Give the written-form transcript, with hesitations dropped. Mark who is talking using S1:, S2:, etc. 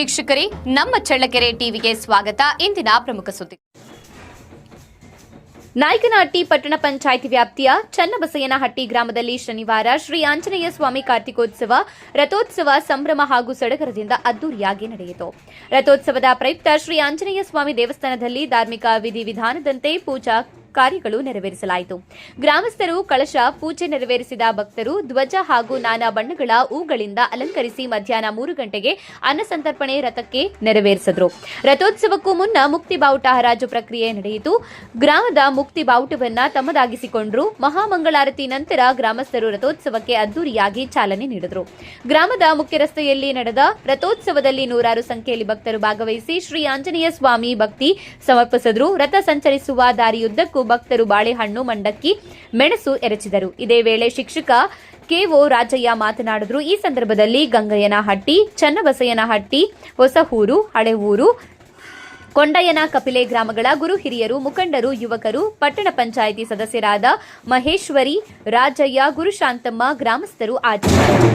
S1: ವೀಕ್ಷಕರೇ, ನಮ್ಮ ಚಳ್ಳಕೆರೆ ಟಿವಿಗೆ ಸ್ವಾಗತ. ಇಂದಿನ ಪ್ರಮುಖ ಸುದ್ದಿ. ನಾಯಕನಹಟ್ಟಿ ಪಟ್ಟಣ ಪಂಚಾಯಿತಿ ವ್ಯಾಪ್ತಿಯ ಚನ್ನಬಸಯ್ಯನಹಟ್ಟಿ ಗ್ರಾಮದಲ್ಲಿ ಶನಿವಾರ ಶ್ರೀ ಆಂಜನೇಯ ಸ್ವಾಮಿ ಕಾರ್ತಿಕೋತ್ಸವ ರಥೋತ್ಸವ ಸಂಭ್ರಮ ಹಾಗೂ ಸಡಗರದಿಂದ ಅದ್ದೂರಿಯಾಗಿ ನಡೆಯಿತು. ರಥೋತ್ಸವದ ಪ್ರಯುಕ್ತ ಶ್ರೀ ಆಂಜನೇಯ ಸ್ವಾಮಿ ದೇವಸ್ಥಾನದಲ್ಲಿ ಧಾರ್ಮಿಕ ವಿಧಿವಿಧಾನದಂತೆ ಪೂಜಾ ಕಾರ್ಯಗಳು ನೆರವೇರಿಸಲಾಯಿತು. ಗ್ರಾಮಸ್ಥರು ಕಳಶ ಪೂಜೆ ನೆರವೇರಿಸಿದ ಭಕ್ತರು ಧ್ವಜ ಹಾಗೂ ನಾನಾ ಬಣ್ಣಗಳ ಹೂಗಳಿಂದ ಅಲಂಕರಿಸಿ ಮಧ್ಯಾಹ್ನ 3 ಗಂಟೆಗೆ ಅನ್ನಸಂತರ್ಪಣೆ ರಥಕ್ಕೆ ನೆರವೇರಿಸಿದರು. ರಥೋತ್ಸವಕ್ಕೂ ಮುನ್ನ ಮುಕ್ತಿ ಬಾವುಟ ಹರಾಜು ಪ್ರಕ್ರಿಯೆ ನಡೆಯಿತು. ಗ್ರಾಮದ ಮುಕ್ತಿ ಬಾವುಟವನ್ನ ತಮ್ಮದಾಗಿಸಿಕೊಂಡರು. ಮಹಾಮಂಗಳಾರತಿ ನಂತರ ಗ್ರಾಮಸ್ಥರು ರಥೋತ್ಸವಕ್ಕೆ ಅದ್ದೂರಿಯಾಗಿ ಚಾಲನೆ ನೀಡಿದರು. ಗ್ರಾಮದ ಮುಖ್ಯ ರಸ್ತೆಯಲ್ಲಿ ನಡೆದ ರಥೋತ್ಸವದಲ್ಲಿ ನೂರಾರು ಸಂಖ್ಯೆಯಲ್ಲಿ ಭಕ್ತರು ಭಾಗವಹಿಸಿ ಶ್ರೀ ಆಂಜನೇಯ ಸ್ವಾಮಿ ಭಕ್ತಿ ಸಮರ್ಪಿಸಿದರು. ರಥ ಸಂಚರಿಸುವ ದಾರಿಯುದ್ದಕ್ಕೂ ಭಕ್ತರು ಬಾಳೆಹಣ್ಣು, ಮಂಡಕ್ಕಿ, ಮೆಣಸು ಎರಚಿದರು. ಇದೇ ವೇಳೆ ಶಿಕ್ಷಕ ಕೆಒ ರಾಜಯ್ಯ ಮಾತನಾಡಿದರು. ಈ ಸಂದರ್ಭದಲ್ಲಿ ಗಂಗಯ್ಯನಹಟ್ಟಿ, ಚನ್ನಬಸಯ್ಯನಹಟ್ಟಿ, ಹೊಸಹೂರು, ಹಳೆಊರು, ಕೊಂಡಯ್ಯನ ಕಪಿಲೆ ಗ್ರಾಮಗಳ ಗುರು ಹಿರಿಯರು, ಮುಖಂಡರು, ಯುವಕರು, ಪಟ್ಟಣ ಪಂಚಾಯಿತಿ ಸದಸ್ಯರಾದ ಮಹೇಶ್ವರಿ, ರಾಜಯ್ಯ, ಗುರುಶಾಂತಮ್ಮ, ಗ್ರಾಮಸ್ಥರು ಹಾಜರಿದ್ದರು.